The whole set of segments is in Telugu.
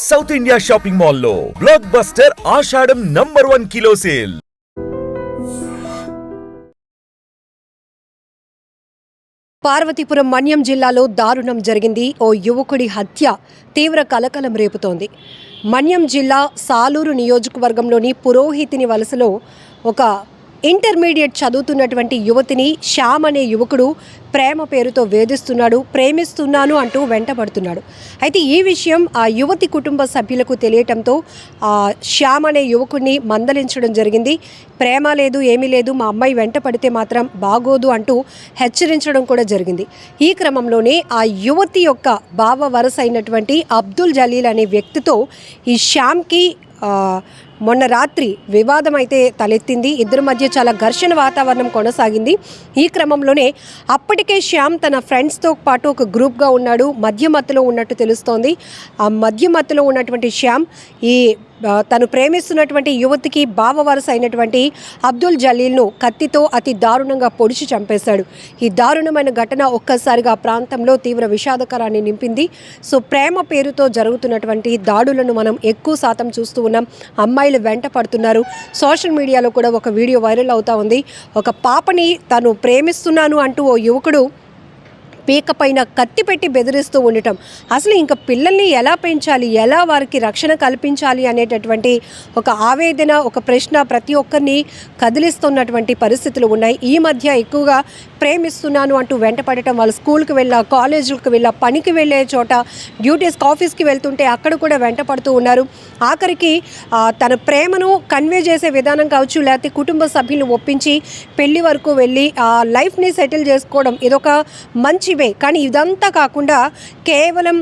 సౌత్ ఇండియా షాపింగ్ మాల్లో బ్లాక్ బస్టర్ ఆషాఢం #1 కిలో సేల్. పార్వతీపురం మన్యం జిల్లాలో దారుణం జరిగింది. ఓ యువకుడి హత్య తీవ్ర కలకలం రేపుతోంది. మన్యం జిల్లా సాలూరు నియోజకవర్గంలోని పురోహితిని వలసలో ఒక ఇంటర్మీడియట్ చదువుతున్నటువంటి యువతిని శ్యామ్ అనే యువకుడు ప్రేమ పేరుతో వేధిస్తున్నాడు, ప్రేమిస్తున్నాను అంటూ వెంటబడుతున్నాడు. అయితే ఈ విషయం ఆ యువతి కుటుంబ సభ్యులకు తెలియటంతో ఆ శ్యామ్ అనే యువకుడిని మందలించడం జరిగింది. ప్రేమ లేదు, ఏమీ లేదు, మా అమ్మాయి వెంట పడితే మాత్రం బాగోదు అంటూ హెచ్చరించడం కూడా జరిగింది. ఈ క్రమంలోనే ఆ యువతి యొక్క బావ వరస అయినటువంటి అబ్దుల్ జలీల్ అనే వ్యక్తితో ఈ శ్యామ్కి మొన్న రాత్రి వివాదం అయితే తలెత్తింది. ఇద్దరి మధ్య చాలా ఘర్షణ వాతావరణం కొనసాగింది. ఈ క్రమంలోనే అప్పటికే శ్యామ్ తన ఫ్రెండ్స్తో పాటు ఒక గ్రూప్గా ఉన్నాడు. మధ్యమత్తులో ఉన్నట్టు తెలుస్తోంది. ఆ మధ్యమత్తులో ఉన్నటువంటి శ్యామ్ ఈ తను ప్రేమిస్తున్నటువంటి యువతికి బావ వరస అయినటువంటి అబ్దుల్ జలీల్ను కత్తితో అతి దారుణంగా పొడిచి చంపేశాడు. ఈ దారుణమైన ఘటన ఒక్కసారిగా ఆ ప్రాంతంలో తీవ్ర విషాదకరాన్ని నింపింది. సో ప్రేమ పేరుతో జరుగుతున్నటువంటి దాడులను మనం ఎక్కువ శాతం చూస్తూ ఉన్నాం. అమ్మాయిలు వెంట పడుతున్నారు. సోషల్ మీడియాలో కూడా ఒక వీడియో వైరల్ అవుతూ ఉంది. ఒక పాపని తను ప్రేమిస్తున్నాను అంటూ ఓ యువకుడు పీక పైన కత్తి పెట్టి బెదిరిస్తూ ఉండటం, అసలు ఇంకా పిల్లల్ని ఎలా పెంచాలి, ఎలా వారికి రక్షణ కల్పించాలి అనేటటువంటి ఒక ఆవేదన, ఒక ప్రశ్న ప్రతి ఒక్కరిని కదిలిస్తున్నటువంటి పరిస్థితులు ఉన్నాయి. ఈ మధ్య ఎక్కువగా ప్రేమిస్తున్నాను అంటూ వెంటపడటం, వాళ్ళు స్కూల్కి వెళ్ళా, కాలేజీలకు వెళ్ళా, పనికి వెళ్ళే చోట, డ్యూటీస్కి ఆఫీస్కి వెళ్తుంటే అక్కడ కూడా వెంట పడుతూ ఉన్నారు. ఆఖరికి తన ప్రేమను కన్వే చేసే విధానం కావచ్చు, లేకపోతే కుటుంబ సభ్యులను ఒప్పించి పెళ్లి వరకు వెళ్ళి ఆ లైఫ్ని సెటిల్ చేసుకోవడం ఇదొక మంచి వే. కానీ ఇదంతా కాకుండా కేవలం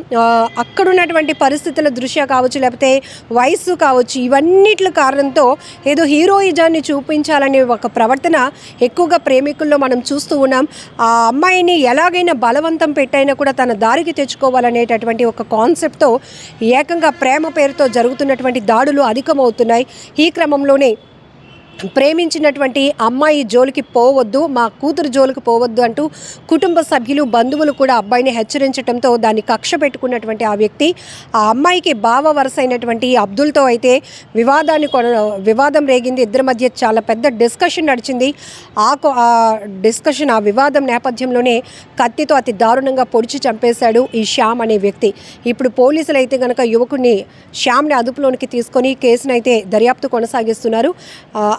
అక్కడున్నటువంటి పరిస్థితుల దృష్ట్యా కావచ్చు, లేకపోతే వయస్సు కావచ్చు, ఇవన్నిటి కారణంతో ఏదో హీరోయిజాన్ని చూపించాలనే ఒక ప్రవర్తన ఎక్కువగా ప్రేమికుల్లో మనం చూస్తూ ఉన్నాం. ఆ అమ్మాయిని ఎలాగైనా బలవంతం పెట్టైనా కూడా తన దారికి తెచ్చుకోవాలనేటటువంటి ఒక కాన్సెప్ట్తో ఏకంగా ప్రేమ పేరుతో జరుగుతున్నటువంటి దాడులు అధికమవుతున్నాయి. ఈ క్రమంలోనే ప్రేమించినటువంటి అమ్మాయి జోలికి పోవద్దు, మా కూతురు జోలికి పోవద్దు అంటూ కుటుంబ సభ్యులు, బంధువులు కూడా అబ్బాయిని హెచ్చరించడంతో దాన్ని కక్ష పెట్టుకున్నటువంటి ఆ వ్యక్తి ఆ అమ్మాయికి బావ వరస అయినటువంటి అబ్దుల్తో అయితే వివాదం రేగింది. ఇద్దరి మధ్య చాలా పెద్ద డిస్కషన్ నడిచింది. ఆ డిస్కషన్, ఆ వివాదం నేపథ్యంలోనే కత్తితో అతి దారుణంగా పొడిచి చంపేశాడు ఈ శ్యామ్ అనే వ్యక్తి. ఇప్పుడు పోలీసులు అయితే కనుక యువకుడిని శ్యామ్ని అదుపులోనికి తీసుకొని కేసునైతే దర్యాప్తు కొనసాగిస్తున్నారు.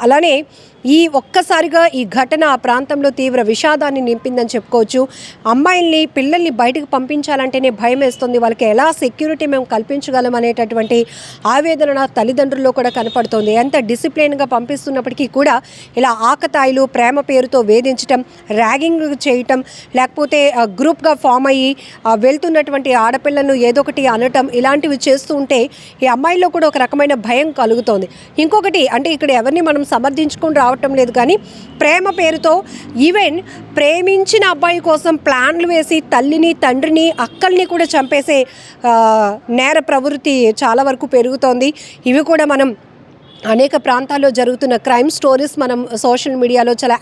అలానే ఈ ఒక్కసారిగా ఈ ఘటన ఆ ప్రాంతంలో తీవ్ర విషాదాన్ని నింపిందని చెప్పుకోవచ్చు. అమ్మాయిల్ని, పిల్లల్ని బయటకు పంపించాలంటేనే భయం వేస్తుంది. వాళ్ళకి ఎలా సెక్యూరిటీ మేము కల్పించగలం అనేటటువంటి ఆవేదన తల్లిదండ్రుల్లో కూడా కనపడుతోంది. ఎంత డిసిప్లిన్గా పంపిస్తున్నప్పటికీ కూడా ఇలా ఆకతాయిలు, ప్రేమ పేరుతో వేధించటం, ర్యాగింగ్ చేయటం, లేకపోతే గ్రూప్గా ఫామ్ అయ్యి వెళ్తున్నటువంటి ఆడపిల్లను ఏదో ఒకటి అనటం, ఇలాంటివి చేస్తూ ఉంటే ఈ అమ్మాయిల్లో కూడా ఒక రకమైన భయం కలుగుతోంది. ఇంకొకటి అంటే ఇక్కడ ఎవరిని మనం సమర్థించుకొని రావటం లేదు, కానీ ప్రేమ పేరుతో ఈవెన్ ప్రేమించిన అబ్బాయి కోసం ప్లాన్లు వేసి తల్లిని, తండ్రిని, అక్కల్ని కూడా చంపేసే నేర ప్రవృత్తి చాలా వరకు పెరుగుతోంది. ఇవి కూడా మనం అనేక ప్రాంతాల్లో జరుగుతున్న క్రైమ్ స్టోరీస్ మనం సోషల్ మీడియాలో చాలా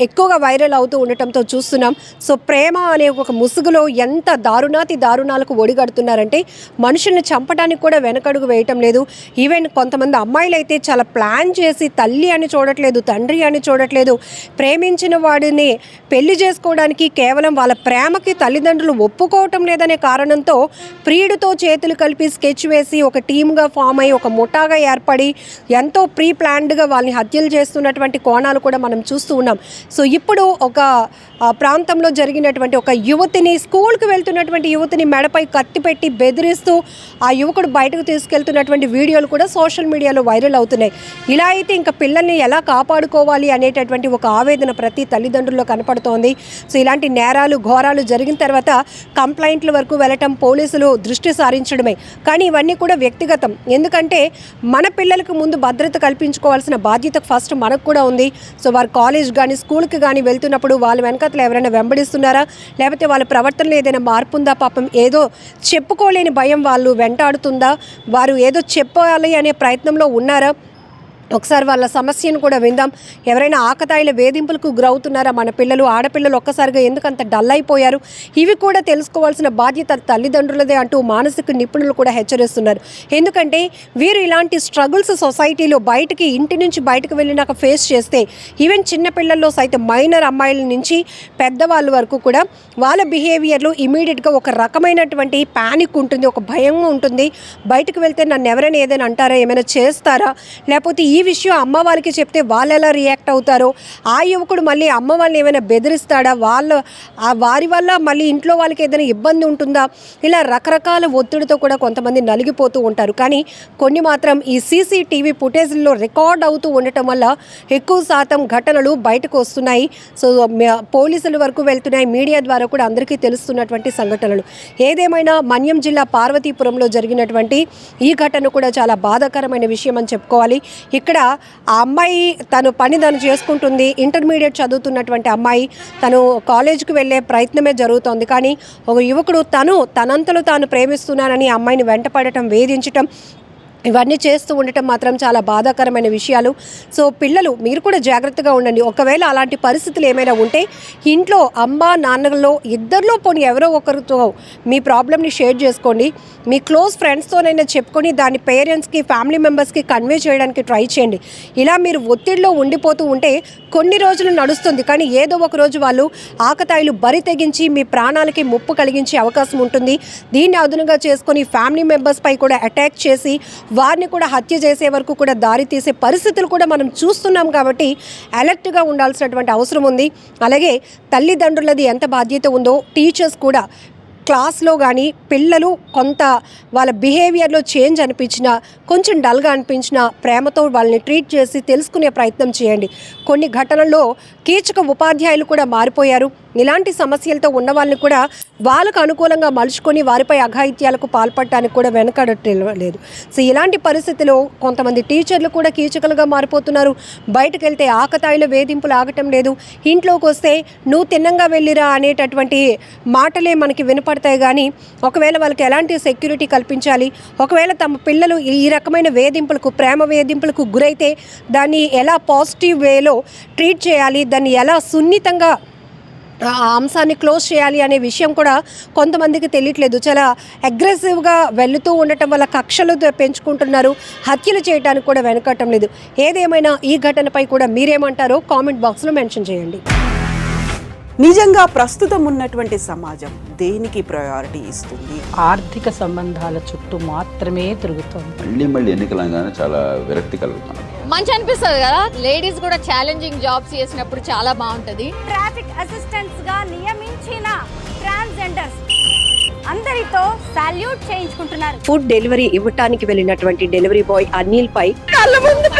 ఎక్కువగా వైరల్ అవుతూ ఉండటంతో చూస్తున్నాం. సో ప్రేమ అనే ఒక ముసుగులో ఎంత దారుణాలకు ఒడిగడుతున్నారంటే మనుషుల్ని చంపడానికి కూడా వెనకడుగు వేయటం లేదు. ఈవెన్ కొంతమంది అమ్మాయిలు అయితే చాలా ప్లాన్ చేసి తల్లి అని చూడట్లేదు, తండ్రి అని చూడట్లేదు, ప్రేమించిన వాడిని పెళ్లి చేసుకోవడానికి కేవలం వాళ్ళ ప్రేమకి తల్లిదండ్రులు ఒప్పుకోవటం లేదనే కారణంతో ప్రియుడితో చేతులు కలిపి స్కెచ్ వేసి ఒక టీమ్గా ఫామ్ అయ్యి ఒక ముఠాగా ఏర్పడి ఎంతో ప్రీ ప్లాన్డ్గా వాళ్ళని హత్యలు చేస్తున్నటువంటి కోణాలు కూడా మనం చూస్తూ ఉన్నాం. సో ఇప్పుడు ఒక ప్రాంతంలో జరిగినటువంటి ఒక యువతిని, స్కూల్కి వెళ్తున్నటువంటి యువతిని మెడపై కత్తి పెట్టి బెదిరిస్తూ ఆ యువకుడు బయటకు తీసుకెళ్తున్నటువంటి వీడియోలు కూడా సోషల్ మీడియాలో వైరల్ అవుతున్నాయి. ఇలా అయితే ఇంకా పిల్లల్ని ఎలా కాపాడుకోవాలి అనేటటువంటి ఒక ఆవేదన ప్రతి తల్లిదండ్రుల్లో కనపడుతోంది. సో ఇలాంటి నేరాలు, ఘోరాలు జరిగిన తర్వాత కంప్లైంట్ల వరకు వెళ్ళటం, పోలీసులు దృష్టి సారించడమే. కానీ ఇవన్నీ కూడా వ్యక్తిగతం. ఎందుకంటే మన పిల్లలకు ముందు భద్రత కల్పించుకోవాల్సిన బాధ్యత ఫస్ట్ మనకు కూడా ఉంది. సో వారు కాలేజ్ కానీ, స్కూల్కి కానీ వెళ్తున్నప్పుడు వాళ్ళ వెనకతలు ఎవరైనా వెంబడిస్తున్నారా, లేకపోతే వాళ్ళ ప్రవర్తనలో ఏదైనా మార్పు ఉందా, పాపం ఏదో చెప్పుకోలేని భయం వాళ్ళు వెంటాడుతుందా, వారు ఏదో చెప్పాలి అనే ప్రయత్నంలో ఉన్నారా, ఒకసారి వాళ్ళ సమస్యను కూడా విందాం. ఎవరైనా ఆకతాయిల వేధింపులకు గురవుతున్నారా మన పిల్లలు, ఆడపిల్లలు ఒక్కసారిగా ఎందుకంత డల్ అయిపోయారు, ఇవి కూడా తెలుసుకోవాల్సిన బాధ్యత తల్లిదండ్రులదే అంటూ మానసిక నిపుణులు కూడా హెచ్చరిస్తున్నారు. ఎందుకంటే వీరు ఇలాంటి స్ట్రగుల్స్ సొసైటీలో బయటికి ఇంటి నుంచి బయటకు వెళ్ళినాక ఫేస్ చేస్తే ఈవెన్ చిన్న పిల్లల్లో సైతం మైనర్ అమ్మాయిల నుంచి పెద్దవాళ్ళ వరకు కూడా వాళ్ళ బిహేవియర్లో ఇమీడియట్గా ఒక రకమైనటువంటి ప్యానిక్ ఉంటుంది, ఒక భయం ఉంటుంది. బయటకు వెళ్తే నన్ను ఎవరైనా ఏదైనా అంటారా, ఏమైనా చేస్తారా, లేకపోతే ఈ విషయం అమ్మ వాళ్ళకి చెప్తే వాళ్ళు ఎలా రియాక్ట్ అవుతారో, ఆ యువకుడు మళ్ళీ అమ్మ వాళ్ళని ఏమైనా బెదిరిస్తాడా, వారి వల్ల మళ్ళీ ఇంట్లో వాళ్ళకి ఏదైనా ఇబ్బంది ఉంటుందా, ఇలా రకరకాల ఒత్తిడితో కూడా కొంతమంది నలిగిపోతూ ఉంటారు. కానీ కొన్ని మాత్రం ఈ సీసీటీవీ ఫుటేజ్లో రికార్డ్ అవుతూ ఉండటం వల్ల ఎక్కువ శాతం ఘటనలు బయటకు వస్తున్నాయి. సో పోలీసుల వరకు వెళ్తున్నాయి, మీడియా ద్వారా కూడా అందరికీ తెలుస్తున్నటువంటి సంఘటనలు. ఏదేమైనా మన్యం జిల్లా పార్వతీపురంలో జరిగినటువంటి ఈ ఘటన కూడా చాలా బాధాకరమైన విషయం అని చెప్పుకోవాలి. ఇక్కడ ఆ అమ్మాయి తను పని తను చేసుకుంటుంది, ఇంటర్మీడియట్ చదువుతున్నటువంటి అమ్మాయి తను కాలేజీకి వెళ్ళే ప్రయత్నమే జరుగుతోంది. కానీ ఒక యువకుడు తనంతలో తాను ప్రేమిస్తున్నానని అమ్మాయిని వెంటపడటం, వేధించటం, ఇవన్నీ చేస్తూ ఉండటం మాత్రం చాలా బాధాకరమైన విషయాలు. సో పిల్లలు మీరు కూడా జాగ్రత్తగా ఉండండి. ఒకవేళ అలాంటి పరిస్థితులు ఏమైనా ఉంటే ఇంట్లో అమ్మ నాన్నలో ఇద్దరిలో పోనీ ఎవరో ఒకరితో మీ ప్రాబ్లమ్ని షేర్ చేసుకోండి. మీ క్లోజ్ ఫ్రెండ్స్తోనైనా చెప్పుకొని దాన్ని పేరెంట్స్కి, ఫ్యామిలీ మెంబర్స్కి కన్వే చేయడానికి ట్రై చేయండి. ఇలా మీరు ఒత్తిడిలో ఉండిపోతూ ఉంటే కొన్ని రోజులు నడుస్తుంది, కానీ ఏదో ఒక రోజు వాళ్ళు ఆకతాయిలు బరి తెగించి మీ ప్రాణాలకి ముప్పు కలిగించే అవకాశం ఉంటుంది. దీన్ని అదునుగా చేసుకొని ఫ్యామిలీ మెంబర్స్పై కూడా అటాక్ చేసి వారిని కూడా హత్య చేసే వరకు కూడా దారి తీసే పరిస్థితులు కూడా మనం చూస్తున్నాం. కాబట్టి అలర్ట్గా ఉండాల్సినటువంటి అవసరం ఉంది. అలాగే తల్లిదండ్రులది ఎంత బాధ్యత ఉందో టీచర్స్ కూడా క్లాస్లో కానీ పిల్లలు కొంత వాళ్ళ బిహేవియర్లో చేంజ్ అనిపించినా, కొంచెం డల్గా అనిపించినా ప్రేమతో వాళ్ళని ట్రీట్ చేసి తెలుసుకునే ప్రయత్నం చేయండి. కొన్ని ఘటనల్లో కీచక ఉపాధ్యాయులు కూడా మారిపోయారు. ఇలాంటి సమస్యలతో ఉన్న వాళ్ళని కూడా వాళ్ళకు అనుకూలంగా మలుచుకొని వారిపై అఘాయిత్యాలకు పాల్పడటానికి కూడా వెనకడలేదు. సో ఇలాంటి పరిస్థితిలో కొంతమంది టీచర్లు కూడా కీచకులుగా మారిపోతున్నారు. బయటకు వెళ్తే ఆకతాయిల వేధింపులు ఆగటం లేదు. ఇంట్లోకి వస్తే నువ్వు తిన్నంగా వెళ్ళిరా అనేటటువంటి మాటలే మనకి వినపడతాయి. కానీ ఒకవేళ వాళ్ళకి ఎలాంటి సెక్యూరిటీ కల్పించాలి, ఒకవేళ తమ పిల్లలు ఈ రకమైన వేధింపులకు, ప్రేమ వేధింపులకు గురైతే దాన్ని ఎలా పాజిటివ్ వేలో ట్రీట్ చేయాలి, దాన్ని ఎలా సున్నితంగా ఆ అంశాన్ని క్లోజ్ చేయాలి అనే విషయం కూడా కొంతమందికి తెలియట్లేదు. చాలా అగ్రెసివ్గా వెళుతూ ఉండటం వల్ల కక్షలు పెంచుకుంటున్నారు, హత్యలు చేయడానికి కూడా వెనకటం లేదు. ఏదేమైనా ఈ ఘటనపై కూడా మీరేమంటారో కామెంట్ బాక్స్లో మెన్షన్ చేయండి. నిజంగా ప్రస్తుతం ఉన్నటువంటి సమాజం దేనికి ప్రయారిటీ ఇస్తుంది? ఆర్థిక సంబంధాల చుట్టూ మాత్రమే తిరుగుతోంది. మళ్ళీ ఎన్నికలంగానే చాలా విరక్తి కలుగుతున్నాం. మంచి అనిపిస్తుంది కదా, లేడీస్ కూడా ఛాలెంజింగ్ జాబ్స్ చేసినప్పుడు చాలా బాగుంటది. ట్రాఫిక్ అసిస్టెంట్స్ గా నియమించిన ట్రాన్స్జెండర్స్ అందరితో సాల్యూట్ చేయించుకుంటున్నారు. ఫుడ్ డెలివరీ ఇవ్వటానికి వెళ్ళినటువంటి డెలివరీ బాయ్ అనిల్ పై కళ్ళ ముందు